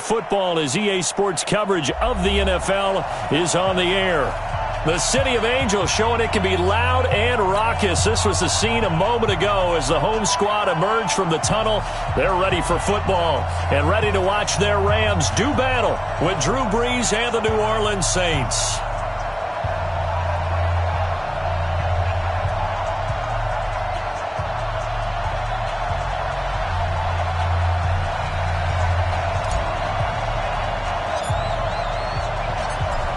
football as EA Sports coverage of the NFL is on the air. The City of Angels showing it can be loud and raucous. This was the scene a moment ago as the home squad emerged from the tunnel. They're ready for football and ready to watch their Rams do battle with Drew Brees and the New Orleans Saints.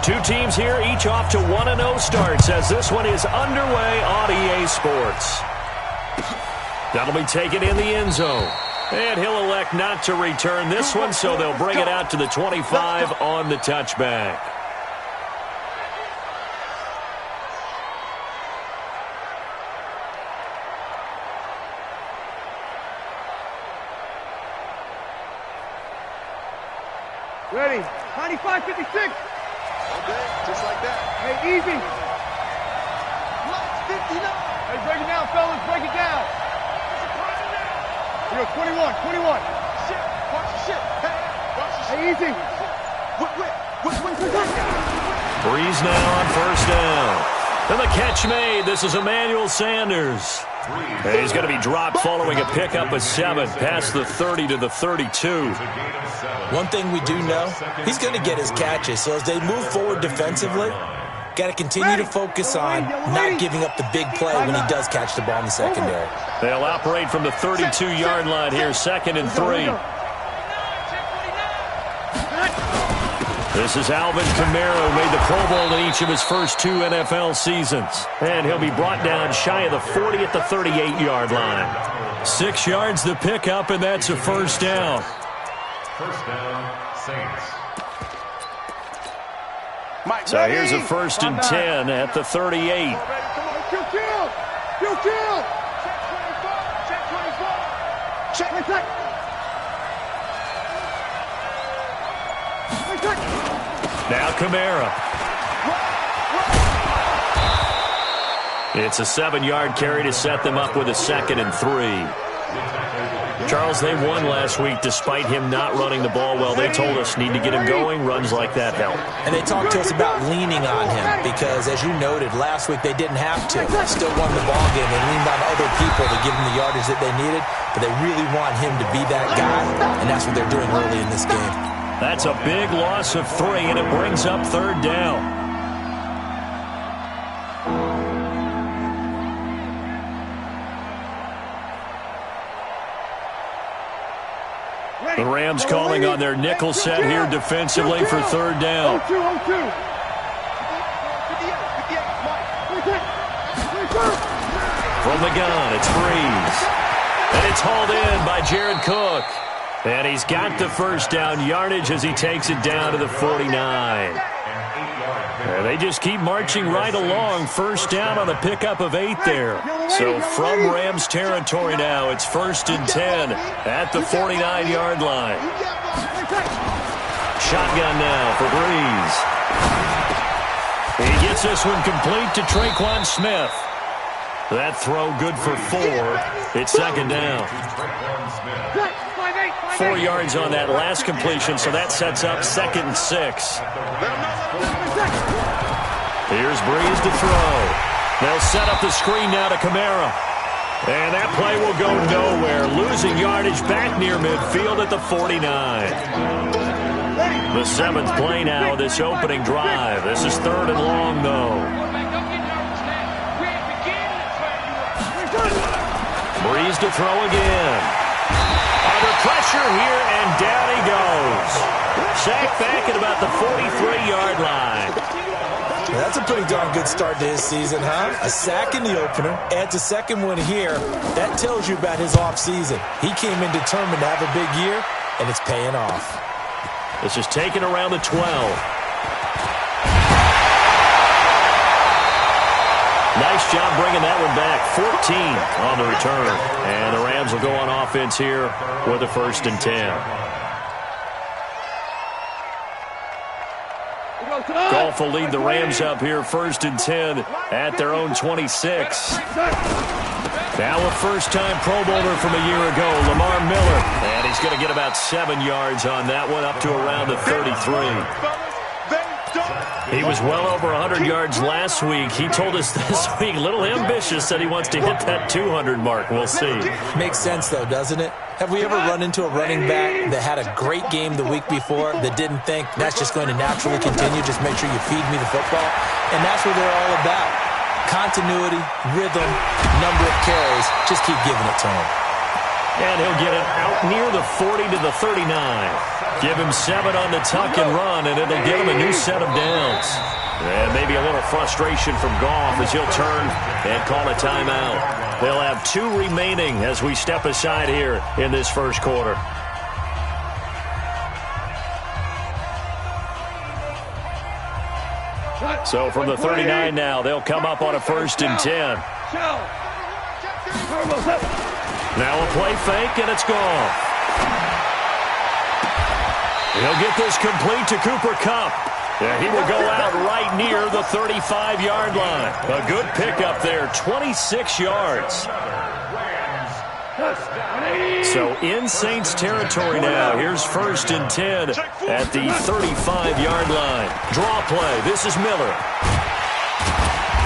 Two teams here, each off to 1-0 starts as this one is underway on EA Sports. That'll be taken in the end zone. And he'll elect not to return this one, so they'll bring it out to the 25 on the touchback. Ready, 95-56. Okay, just like that. Hey, easy. Lock 59. Hey, break it down, fellas. Break it down. Here, 21. Shit. Watch the shit. Hey, watch the shit. Hey, easy. Brees now on first down. And the catch made. This is Emmanuel Sanders. And he's going to be dropped following a pickup of 7 past the 30 to the 32. One thing we do know, he's going to get his catches. So as they move forward defensively, got to continue to focus on not giving up the big play when he does catch the ball in the secondary. They'll operate from the 32-yard line here, 2nd and 3. This is Alvin Kamara, who made the Pro Bowl in each of his first 2 NFL seasons. And he'll be brought down shy of the 40 at the 38-yard line. 6 yards the pickup, and that's a first down. First down, Saints. So here's a 1st and 10 at the 38. Kill. Check 24. Check. Now Kamara. It's a 7-yard carry to set them up with a 2nd and 3. Charles, they won last week despite him not running the ball well. They told us need to get him going. Runs like that help. And they talked to us about leaning on him because, as you noted, last week they didn't have to. They still won the ball game. They leaned on other people to give them the yardage that they needed, but they really want him to be that guy, and that's what they're doing early in this game. That's a big loss of 3, and it brings up 3rd down. The Rams calling on their nickel set here defensively for 3rd down. From the gun, it's Brees. And it's hauled in by Jared Cook. And he's got the first down yardage as he takes it down to the 49. And they just keep marching right along. First down on a pickup of 8 there. So from Rams territory now, it's 1st and 10 at the 49-yard line. Shotgun now for Brees. He gets this one complete to Traquan Smith. That throw good for 4. It's 2nd down. 4 yards on that last completion, so that sets up 2nd and 6. Here's Brees to throw. They'll set up the screen now to Kamara. And that play will go nowhere. Losing yardage back near midfield at the 49. The 7th play now, this opening drive. This is 3rd and long, though. Brees to throw again. Under pressure here, and down he goes. Sacked back at about the 43-yard line. That's a pretty darn good start to his season, huh? A sack in the opener, adds a 2nd one here. That tells you about his offseason. He came in determined to have a big year, and it's paying off. This is taken around the 12. Nice job bringing that one back. 14 on the return. And the Rams will go on offense here with a 1st and 10. Goff will lead the Rams up here, 1st and 10 at their own 26. Now a first-time Pro Bowler from a year ago, Lamar Miller. And he's going to get about 7 yards on that one, up to around the 33. He was well over 100 yards last week. He told us this week, a little ambitious, that he wants to hit that 200 mark. We'll see. Makes sense, though, doesn't it? Have we ever run into a running back that had a great game the week before that didn't think that's just going to naturally continue? Just make sure you feed me the football. And that's what they're all about. Continuity, rhythm, number of carries. Just keep giving it to him. And he'll get it out near the 40 to the 39. Give him 7 on the tuck and run, and it'll give him a new set of downs. And maybe a little frustration from Goff as he'll turn and call a timeout. They'll have 2 remaining as we step aside here in this first quarter. So from the 39 now, they'll come up on a 1st and 10. Now a play fake, and it's gone. He'll get this complete to Cooper Kupp. Yeah, he will go out right near the 35-yard line. A good pickup there, 26 yards. So in Saints territory now. Here's 1st and 10 at the 35-yard line. Draw play. This is Miller.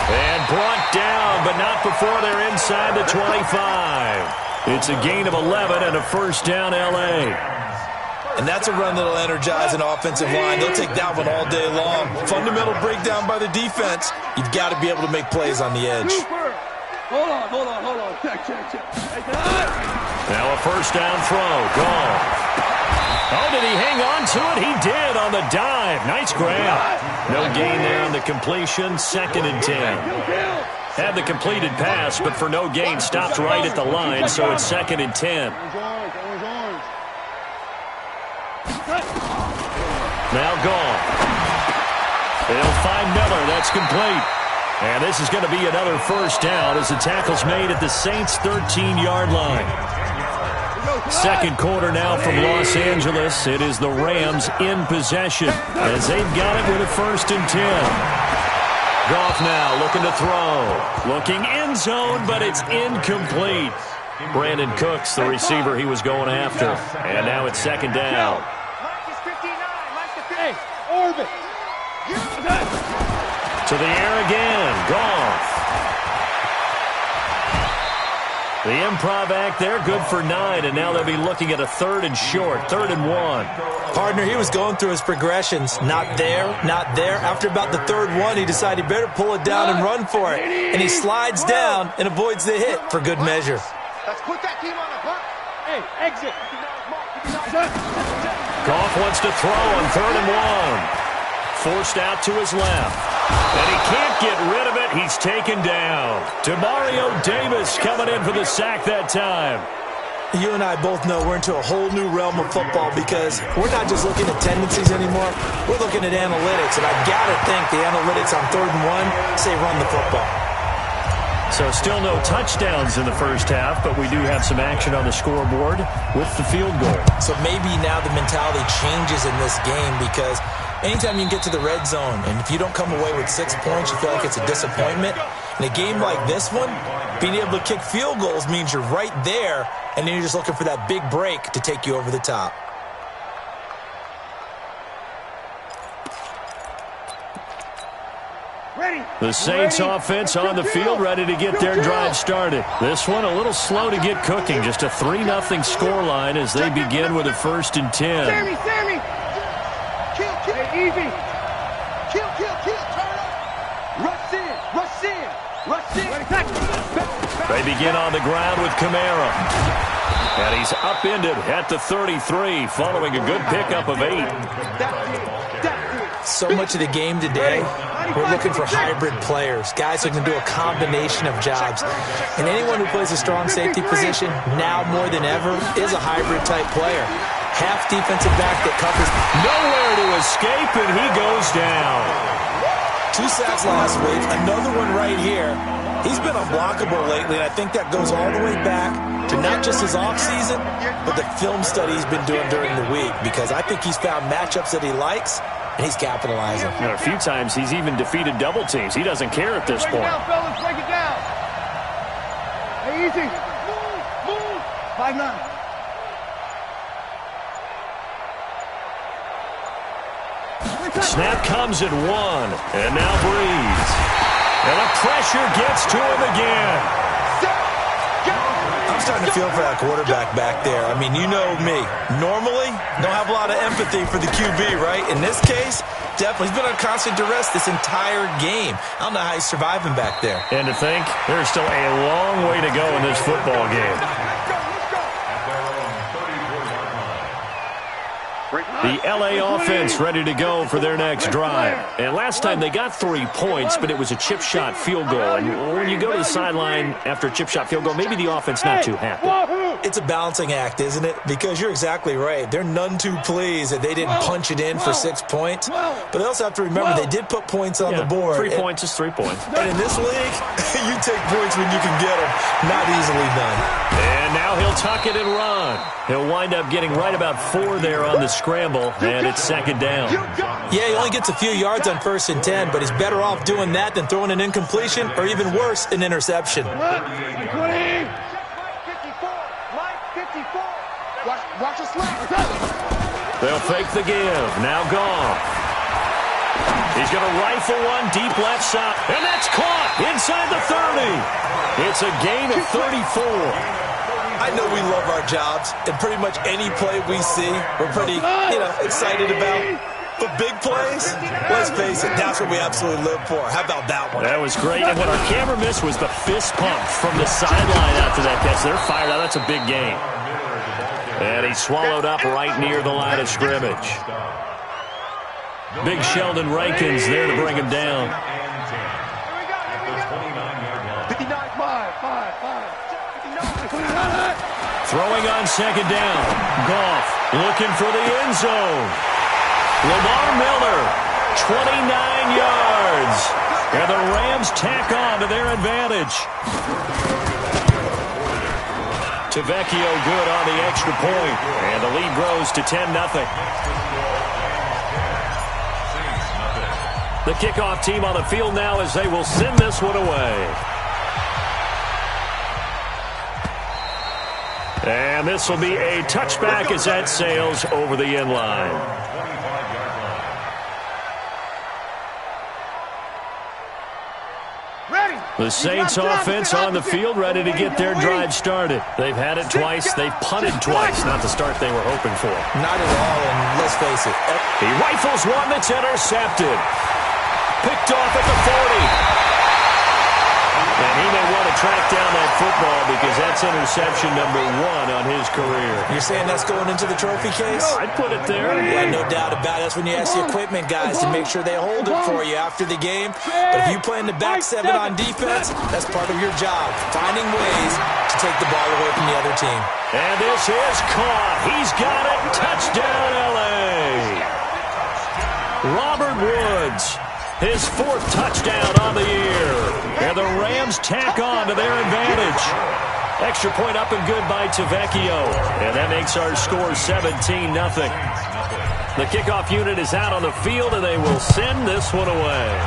And brought down, but not before they're inside the 25. It's a gain of 11 and a 1st down, L.A. And that's a run that'll energize an offensive line. They'll take that one all day long. Fundamental breakdown by the defense. You've got to be able to make plays on the edge. Hold on. Check. Now a 1st down throw. Gone. Oh, did he hang on to it? He did on the dive. Nice grab. No gain there on the completion. 2nd and 10. Had the completed pass, but for no gain, stopped right at the line, so it's 2nd and 10. Now gone. They'll find Miller. That's complete. And this is going to be another 1st down as the tackle's made at the Saints' 13-yard line. 2nd quarter now from Los Angeles. It is the Rams in possession as they've got it with a 1st and 10. Goff now looking to throw. Looking end zone, but it's incomplete. Brandon Cooks, the receiver he was going after. And now it's 2nd down. Orbit. To the air again. Goff. The improv act there, good for 9, and now they'll be looking at a 3rd and short, 3rd and 1. Partner, he was going through his progressions. Not there, not there. After about the 3rd one, he decided he better pull it down and run for it. And he slides down and avoids the hit for good measure. Let's put that team on a buck. Hey, exit. Goff wants to throw on 3rd and 1. Forced out to his left. And he can't get rid of it. He's taken down. Demario Davis coming in for the sack that time. You and I both know we're into a whole new realm of football because we're not just looking at tendencies anymore. We're looking at analytics. And I got to think the analytics on 3rd and 1 say run the football. So still no touchdowns in the first half, but we do have some action on the scoreboard with the field goal. So maybe now the mentality changes in this game because anytime you can get to the red zone, and if you don't come away with 6 points, you feel like it's a disappointment. In a game like this one, being able to kick field goals means you're right there, and then you're just looking for that big break to take you over the top. The Saints offense on the field, ready to get their drive started. This one a little slow to get cooking. Just a 3-0 scoreline as they begin with a 1st and 10. Sammy. Kill. Hey, easy. Kill. Turn up. Rush in. They begin on the ground with Kamara. And he's upended at the 33 following a good pickup of 8. So much of the game today, we're looking for hybrid players, guys who can do a combination of jobs. And anyone who plays a strong safety position, now more than ever, is a hybrid-type player. Half defensive back that covers. Nowhere to escape, and he goes down. 2 sacks last week, another one right here. He's been unblockable lately, and I think that goes all the way back to not just his offseason, but the film study he's been doing during the week, because I think he's found matchups that he likes, and he's capitalizing. And a few times he's even defeated double teams. He doesn't care at this point. Break it down, fellas. Break it down. Hey, Easy. Move. 5-9. Snap comes at 1, and now Breeze. And the pressure gets to him again. I'm starting to feel for that quarterback back there. I mean, you know me. Normally, don't have a lot of empathy for the QB, right? In this case, definitely. He's been on constant duress this entire game. I don't know how he's surviving back there. And to think, there's still a long way to go in this football game. The LA offense ready to go for their next drive. And last time they got 3 points, but it was a chip shot field goal. And when you go to the sideline after a chip shot field goal, maybe the offense not too happy. It's a balancing act, isn't it? Because you're exactly right. They're none too pleased that they didn't punch it in for 6 points. But they also have to remember they did put points on the board. 3 points is 3 points. And in this league, you take points when you can get them. Not easily done. And now he'll tuck it and run. He'll wind up getting right about 4 there on the scramble, and it's 2nd down. Yeah, he only gets a few yards on 1st and 10, but he's better off doing that than throwing an incompletion or even worse, an interception. 20. Watch your slap. They'll fake the give. Now Goff. He's going to rifle one deep left side, and that's caught inside the 30. It's a gain of 34. I know we love our jobs, and pretty much any play we see, we're pretty, excited about. But big plays, let's face it, that's what we absolutely live for. How about that one? That was great. And what our camera missed was the fist pump from the sideline after that catch. They're fired out. That's a big gain. And he swallowed up right near the line of scrimmage. Big Sheldon Rankins there to bring him down. 59. Throwing on 2nd down. Goff looking for the end zone. Lamar Miller, 29 yards. And the Rams tack on to their advantage. Tavecchio good on the extra point. And the lead grows to 10-0. The kickoff team on the field now as they will send this one away. And this will be a touchback as that sails over the end line. The Saints offense on the field ready to get their drive started. They've had it twice. They've punted twice. Not the start they were hoping for. Not at all, and let's face it. He rifles one that's intercepted. Picked off at the 40. And he may want to track down that football because that's interception number 1 on his career. You're saying that's going into the trophy case? I'd put it there. Yeah, no doubt about it. That's when you ask the equipment guys to make sure they hold it for you after the game. But if you play in the back 7 on defense, that's part of your job, finding ways to take the ball away from the other team. And this is caught. He's got it. Touchdown, L.A. Robert Woods. His 4th touchdown on the year. And the Rams tack on to their advantage. Extra point up and good by Tavecchio. And that makes our score 17-0. The kickoff unit is out on the field, and they will send this one away.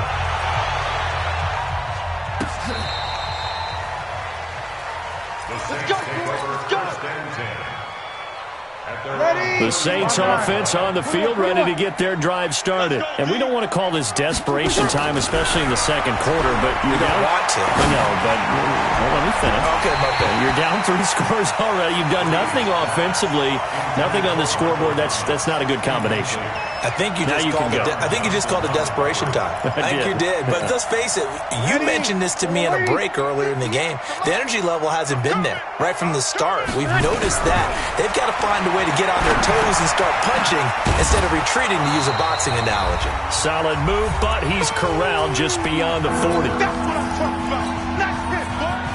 The Saints offense on the field ready to get their drive started. And we don't want to call this desperation time, especially in the second quarter, but you don't want to. No, but well, let me finish. Okay, my bad. You're down 3 scores already. You've done nothing offensively, nothing on the scoreboard. That's not a good combination. I think you just called it desperation time. I think you did. But let's face it, you mentioned this to me in a break earlier in the game. The energy level hasn't been there right from the start. We've noticed that. They've got to find a way to get on their toes and start punching instead of retreating, to use a boxing analogy. Solid move, but he's corralled just beyond the 40. That's what I'm talking about. Nice hit, boy.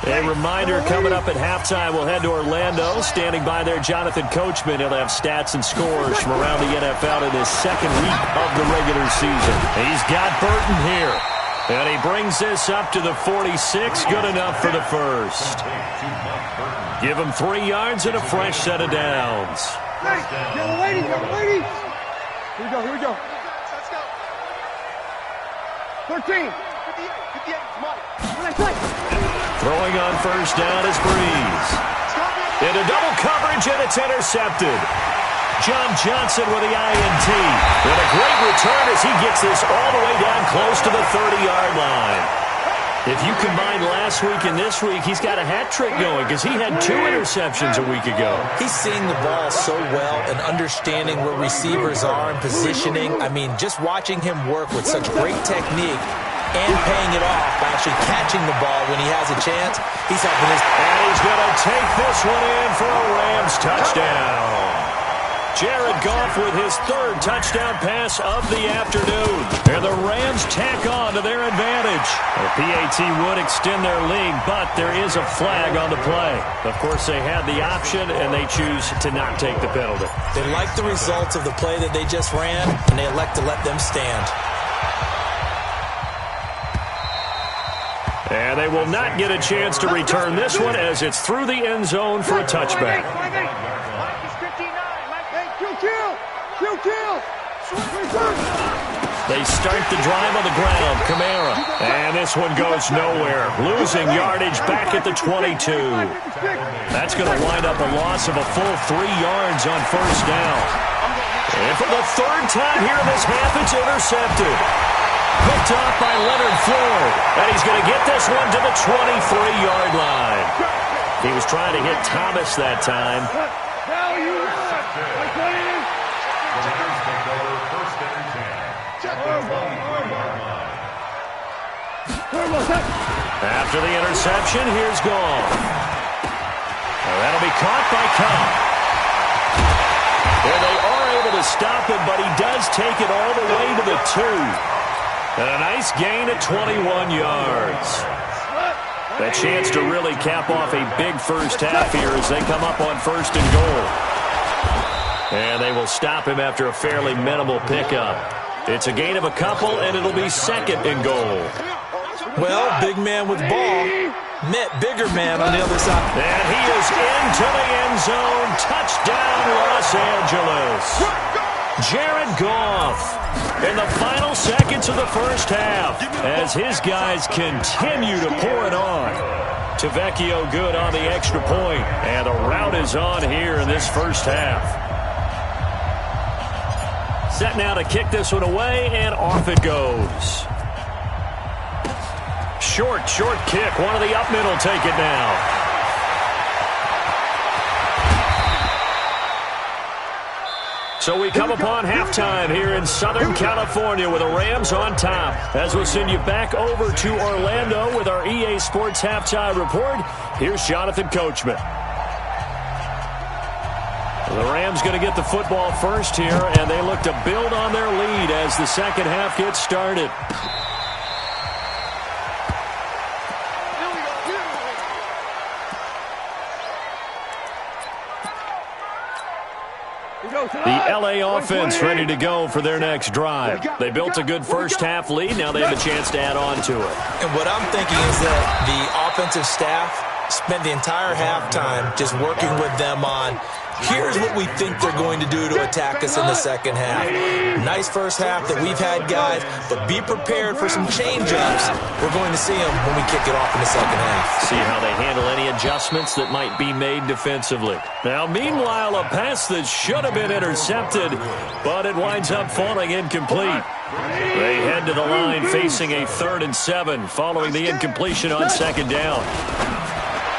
A reminder coming up at halftime, we'll head to Orlando. Standing by there, Jonathan Coachman. He'll have stats and scores from around the NFL in his 2nd week of the regular season. He's got Burton here. And he brings this up to the 46. Good enough for the first. Give him 3 yards and a fresh set of downs. Young lady. Here we go. 13. 58 is money. Throwing on first down is Breeze. Into double coverage, and it's intercepted. John Johnson with the INT. And a great return as he gets this all the way down close to the 30-yard line. If you combine last week and this week, he's got a hat trick going because he had 2 interceptions a week ago. He's seeing the ball so well and understanding where receivers are and positioning. I mean, just watching him work with such great technique and paying it off by actually catching the ball when he has a chance, he's helping his... And he's going to take this one in for a Rams touchdown. Jared Goff with his 3rd touchdown pass of the afternoon. And the Rams tack on to their advantage. The PAT would extend their lead, but there is a flag on the play. Of course, they had the option, and they choose to not take the penalty. They like the results of the play that they just ran, and they elect to let them stand. And they will not get a chance to return this one as it's through the end zone for a touchback. They start the drive on the ground. Kamara. And this one goes nowhere. Losing yardage back at the 22. That's going to wind up a loss of a full 3 yards on first down. And for the 3rd time here in this half, it's intercepted. Picked off by Leonard Floyd. And he's going to get this one to the 23-yard line. He was trying to hit Thomas that time. After the interception, here's Goff. That'll be caught by Cobb. And they are able to stop him, but he does take it all the way to the 2. And a nice gain at 21 yards. A chance to really cap off a big first half here as they come up on 1st and goal. And they will stop him after a fairly minimal pickup. It's a gain of a couple, and it'll be 2nd and goal. Well, big man with ball met bigger man on the other side. And he is into the end zone. Touchdown, Los Angeles. Jared Goff in the final seconds of the first half as his guys continue to pour it on. Tavecchio good on the extra point, and the rout is on here in this first half. Set now to kick this one away, and off it goes. Short kick. One of the up middle take it now. So we come upon halftime here in Southern California with the Rams on top. As we'll send you back over to Orlando with our EA Sports Halftime Report, here's Jonathan Coachman. The Rams going to get the football first here, and they look to build on their lead as the second half gets started. The LA offense ready to go for their next drive. They built a good first half lead. Now they have a chance to add on to it. And what I'm thinking is that the offensive staff spent the entire halftime just working with them on, here's what we think they're going to do to attack us in the second half. Nice first half that we've had, guys, but be prepared for some change-ups. We're going to see them when we kick it off in the second half. See how they handle any adjustments that might be made defensively. Now, meanwhile, a pass that should have been intercepted, but it winds up falling incomplete. They head to the line facing a 3rd and 7 following the incompletion on second down.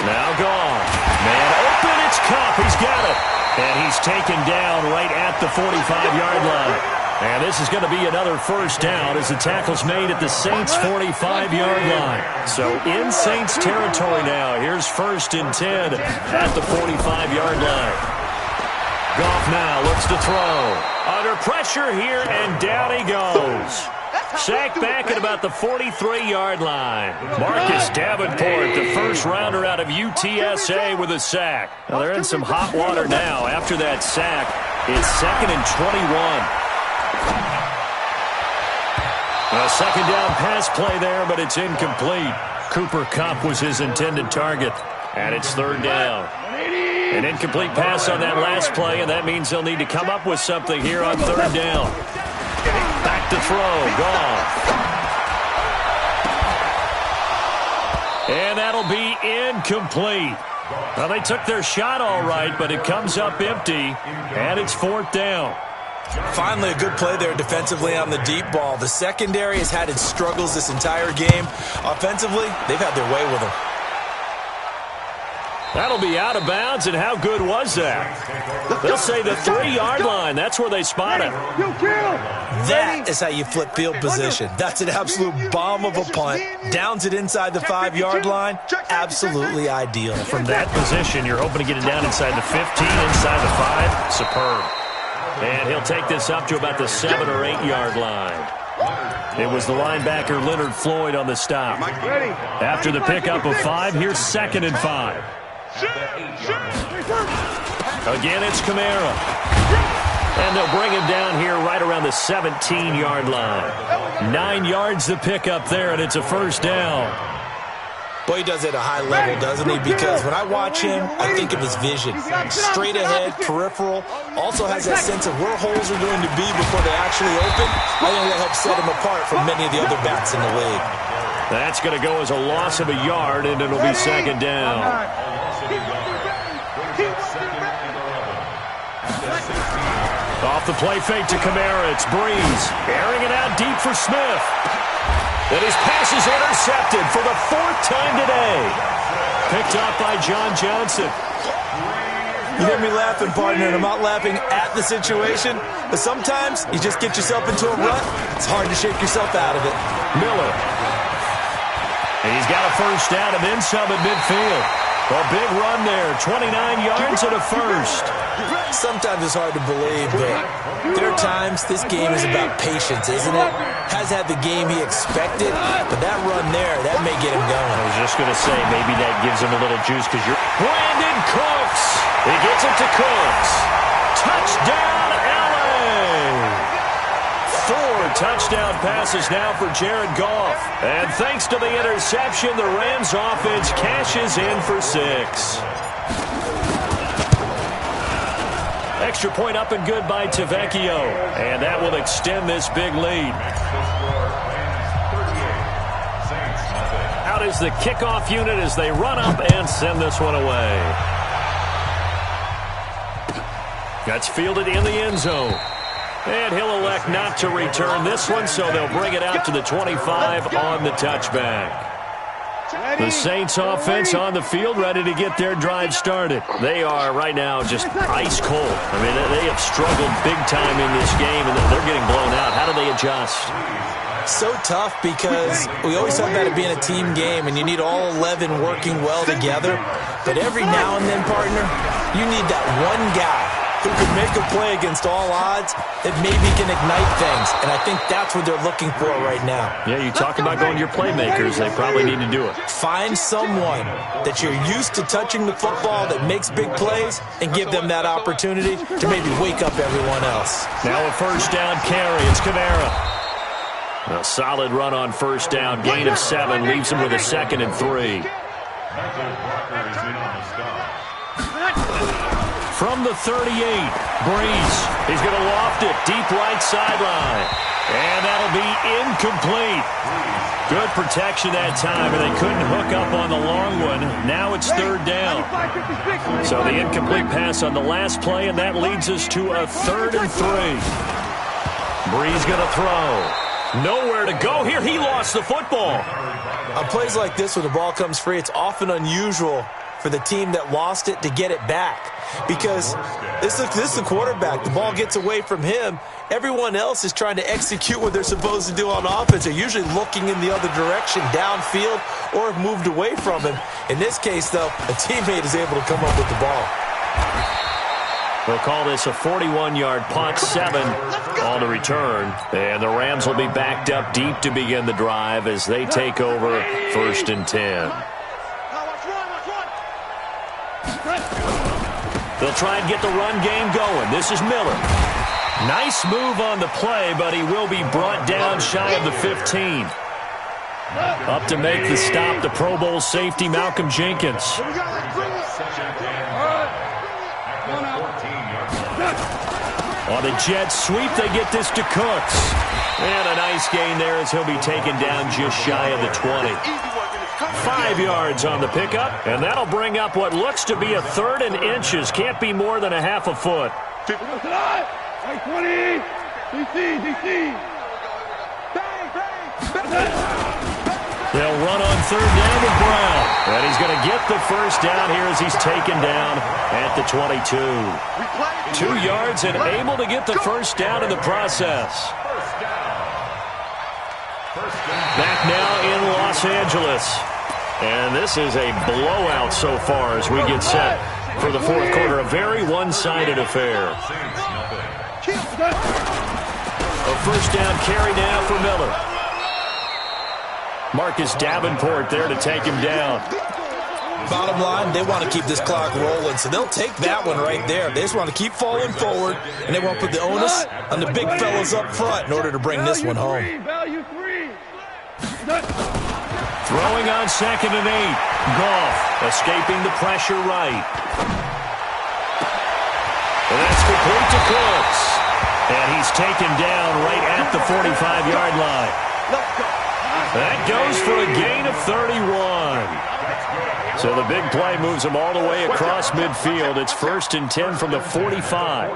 Now Goff. Man open, it's Kupp. He's got it. And he's taken down right at the 45-yard line. And this is going to be another first down as the tackle's made at the Saints' 45-yard line. So in Saints territory now. Here's 1st and 10 at the 45-yard line. Goff now looks to throw. Under pressure here, and down he goes. Sacked back at about the 43-yard line. Marcus Davenport, the first rounder out of UTSA with a sack. Now they're in some hot water now. After that sack, it's 2nd and 21. A second down pass play there, but it's incomplete. Cooper Kupp was his intended target. And it's 3rd down. An incomplete pass on that last play, and that means they'll need to come up with something here on 3rd down. Back to throw. Goff. And that'll be incomplete. Well, they took their shot all right, but it comes up empty, and it's 4th down. Finally, a good play there defensively on the deep ball. The secondary has had its struggles this entire game. Offensively, they've had their way with them. That'll be out of bounds, and how good was that? They'll say the 3-yard line. That's where they spot it. That is how you flip field position. That's an absolute bomb of a punt. Downs it inside the 5-yard line. Absolutely ideal. From that position, you're hoping to get it down inside the 15, inside the 5. Superb. And he'll take this up to about the 7 or 8-yard line. It was the linebacker Leonard Floyd on the stop. After the pickup of 5, here's 2nd and 5. Again, it's Kamara. And they'll bring him down here right around the 17-yard line. 9 yards the pickup there, and it's a 1st down. Boy, he does it at a high level, doesn't he? Because when I watch him, I think of his vision. Straight ahead, peripheral. Also has that sense of where holes are going to be before they actually open. I think that helps set him apart from many of the other backs in the league. That's going to go as a loss of a yard, and it'll be 2nd down. Off the play fake to Kamara, it's Breeze. Airing it out deep for Smith. And his pass is intercepted for the 4th time today. Picked up by John Johnson. You hear me laughing, partner, and I'm not laughing at the situation, but sometimes you just get yourself into a rut. It's hard to shake yourself out of it. Miller. And he's got a 1st down and then some at midfield. A big run there, 29 yards and a 1st. Sometimes it's hard to believe, but there are times this game is about patience, isn't it? Has had the game he expected, but that run there, that may get him going. I was just going to say, maybe that gives him a little juice because you're... Brandon Cooks! He gets it to Cooks. Touchdown, LA! 4 touchdown passes now for Jared Goff. And thanks to the interception, the Rams offense cashes in for 6. Extra point up and good by Tavecchio. And that will extend this big lead. Out is the kickoff unit as they run up and send this one away. That's fielded in the end zone. And he'll elect not to return this one, so they'll bring it out to the 25 on the touchback. The Saints offense on the field, ready to get their drive started. They are right now just ice cold. I mean, they have struggled big time in this game, and they're getting blown out. How do they adjust? So tough because we always talk about it being a team game, and you need all 11 working well together. But every now and then, partner, you need that one guy who can make a play against all odds that maybe can ignite things. And I think that's what they're looking for right now. Yeah, you talk about going to your playmakers. They probably need to do it. Find someone that you're used to touching the football that makes big plays and give them that opportunity to maybe wake up everyone else. Now a 1st down carry. It's Kamara. A solid run on 1st down. Gain of 7 leaves him with a 2nd and 3. From the 38, Breeze. He's going to loft it deep right sideline. And that'll be incomplete. Good protection that time, and they couldn't hook up on the long one. Now it's 3rd down. So the incomplete pass on the last play, and that leads us to a 3rd and 3. Breeze going to throw. Nowhere to go here. He lost the football. On plays like this where the ball comes free, it's often unusual for the team that lost it to get it back. Because this is the quarterback. The ball gets away from him. Everyone else is trying to execute what they're supposed to do on offense. They're usually looking in the other direction, downfield, or have moved away from him. In this case, though, a teammate is able to come up with the ball. We'll call this a 41-yard punt, 7 on the return. And the Rams will be backed up deep to begin the drive as they take over 1st and 10. They'll try and get the run game going. This is Miller. Nice move on the play, but he will be brought down shy of the 15. Up to make the stop, the Pro Bowl safety, Malcolm Jenkins. On the jet sweep, they get this to Cooks. And a nice gain there as he'll be taken down just shy of the 20. 5 yards on the pickup, and that'll bring up what looks to be a 3rd and inches. Can't be more than a half a foot. Right 20. DC. They'll run on 3rd down with Brown. And he's going to get the first down here as he's taken down at the 22. 2 yards and able to get the first down in the process. Back now in Los Angeles. And this is a blowout so far as we get set for the 4th quarter. A very one-sided affair. A first down carry now for Miller. Marcus Davenport there to take him down. Bottom line, they want to keep this clock rolling, so they'll take that one right there. They just want to keep falling forward, and they want to put the onus on the big fellas up front in order to bring this one home. Value 3. Throwing on 2nd and 8. Goff escaping the pressure right. And that's complete to Cooks. And he's taken down right at the 45-yard line. That goes for a gain of 31. So the big play moves him all the way across midfield. It's 1st and 10 from the 45.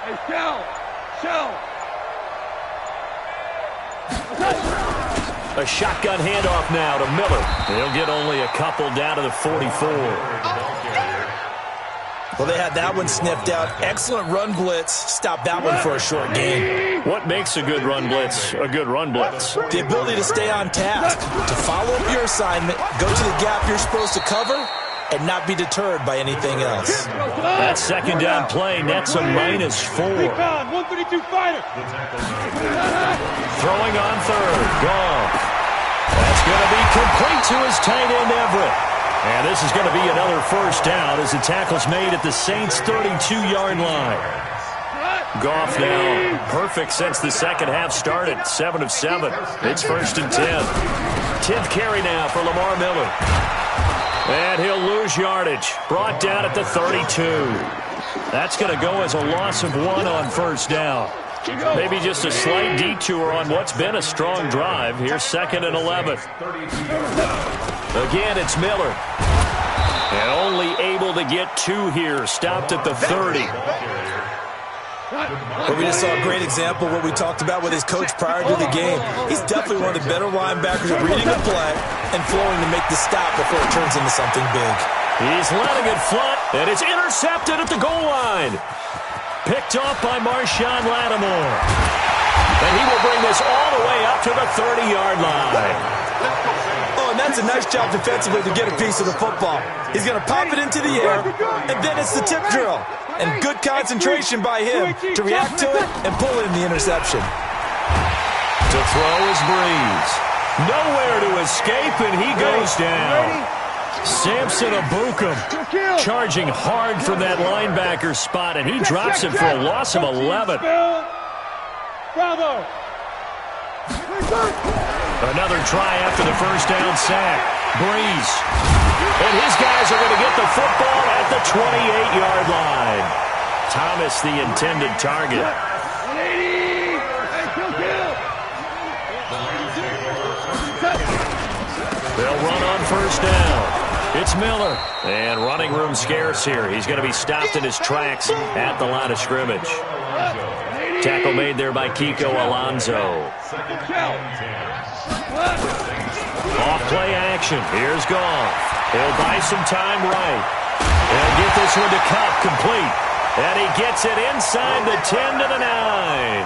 Hey, Shell. A shotgun handoff now to Miller. He'll get only a couple down to the 44. Well, they had that one sniffed out. Excellent run blitz. Stop that one for a short gain. What makes a good run blitz a good run blitz? The ability to stay on task, to follow up your assignment, go to the gap you're supposed to cover, and not be deterred by anything else. That 2nd down play nets a -4. 132 fighter. Throwing on 3rd. Goff. That's going to be complete to his tight end, Everett. And this is going to be another first down as the tackle's made at the Saints' 32-yard line. Goff now perfect since the second half started. 7 of 7. It's 1st and 10. 10th carry now for Lamar Miller. And he'll lose yardage. Brought down at the 32. That's going to go as a loss of 1 on first down. Maybe just a slight detour on what's been a strong drive. Here's 2nd and 11. Again, it's Miller. And only able to get 2 here. Stopped at the 30. But we just saw a great example of what we talked about with his coach prior to the game. He's definitely one of the better linebackers at reading the play and flowing to make the stop before it turns into something big. He's letting it fly, and it's intercepted at the goal line. Picked off by Marshawn Lattimore. And he will bring this all the way up to the 30-yard line. Oh, and that's a nice job defensively to get a piece of the football. He's going to pop it into the air, and then it's the tip drill. And good concentration by him to react to it and pull in the interception. To throw is Breeze. Nowhere to escape, and he goes down. Samson Abukum charging hard from that linebacker spot, and he drops it for a loss of 11. Bravo. Another try after the first down sack. Breeze. And his guys are going to get the football at the 28-yard line. Thomas, the intended target. 180. They'll run on first down. It's Miller. And running room scarce here. He's going to be stopped in his tracks at the line of scrimmage. Tackle made there by Kiko Alonso. Off play action. Here's Goff. He'll buy some time right. He'll get this one to Cup complete. And he gets it inside the 10 to the 9.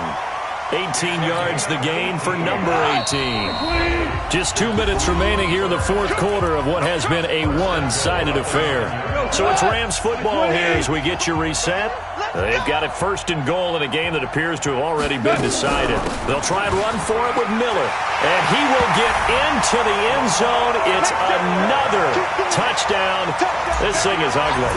18 yards the gain for number 18. Just 2 minutes remaining here in the fourth quarter of what has been a one-sided affair. So it's Rams football here as we get you reset. They've got it 1st and goal in a game that appears to have already been decided. They'll try and run for it with Miller. And he will get into the end zone. It's another touchdown. This thing is ugly.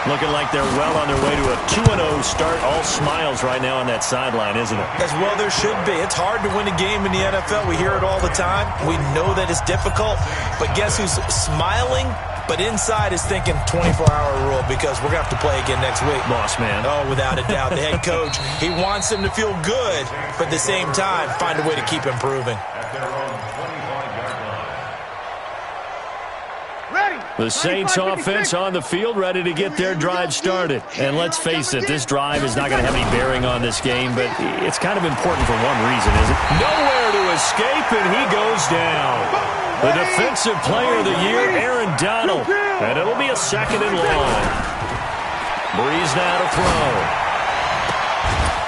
Looking like they're well on their way to a 2-0 start. All smiles right now on that sideline, isn't it? As well there should be. It's hard to win a game in the NFL. We hear it all the time. We know that it's difficult. But guess who's smiling But inside is thinking 24-hour rule because we're going to have to play again next week. Boss man. Oh, without a doubt. The head coach, he wants them to feel good, but at the same time, find a way to keep improving. The Saints offense on the field, ready to get their drive started. And let's face it, this drive is not going to have any bearing on this game, but it's kind of important for one reason, isn't it? Nowhere to escape, and he goes down. The Defensive Player of the Year, Aaron Donald. And it'll be a 2nd and long. Breeze now to throw.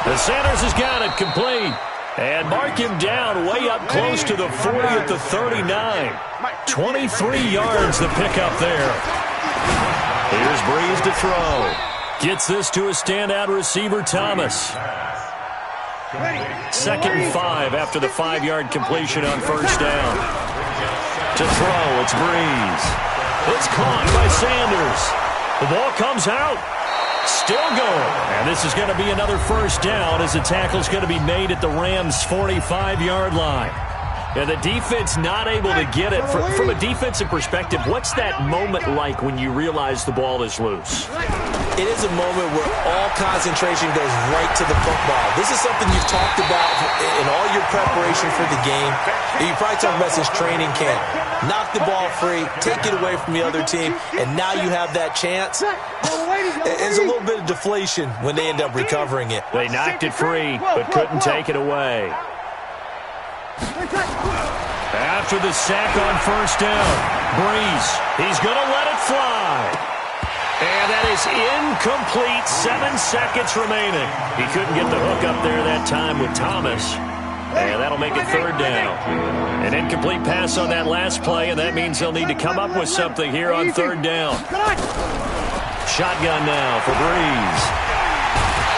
The Sanders has got it complete. And mark him down way up close to the 40 at the 39. 23 yards the pickup there. Here's Breeze to throw. Gets this to a standout receiver, Thomas. 2nd and 5 after the 5-yard completion on first down. To throw, it's Breeze. It's caught by Sanders. The ball comes out. Still going. And this is going to be another first down as the tackle's going to be made at the Rams' 45-yard line. And the defense not able to get it. From a defensive perspective, what's that moment like when you realize the ball is loose? It is a moment where all concentration goes right to the football. This is something you've talked about in all your preparation for the game. You probably talked about since training camp. Knock the ball free, take it away from the other team, and now you have that chance. There's a little bit of deflation when they end up recovering it. They knocked it free, but couldn't take it away. After the sack on first down, Breeze, he's going to let it fly. And that is incomplete. 7 seconds remaining. He couldn't get the hook up there that time with Thomas. And that'll make it 3rd down. An incomplete pass on that last play, and that means they'll need to come up with something here on 3rd down. Shotgun now for Breeze.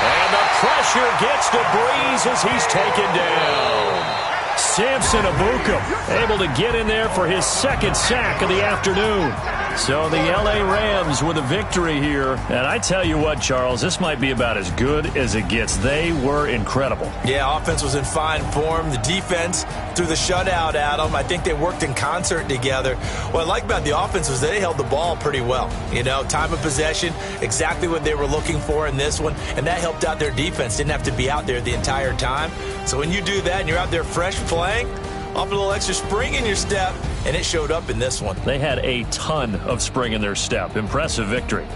And the pressure gets to Breeze as he's taken down. Samson Abukum able to get in there for his 2nd sack of the afternoon. So the L.A. Rams with a victory here. And I tell you what, Charles, this might be about as good as it gets. They were incredible. Yeah, offense was in fine form. The defense threw the shutout at them. I think they worked in concert together. What I like about the offense was they held the ball pretty well. You know, time of possession, exactly what they were looking for in this one. And that helped out their defense. Didn't have to be out there the entire time. So when you do that and you're out there fresh playing, off a little extra spring in your step, and it showed up in this one. They had a ton of spring in their step. Impressive victory.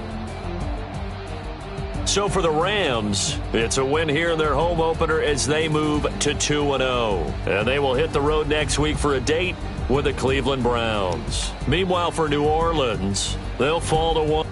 So for the Rams, it's a win here in their home opener as they move to 2-0. And they will hit the road next week for a date with the Cleveland Browns. Meanwhile, for New Orleans, they'll fall to 1.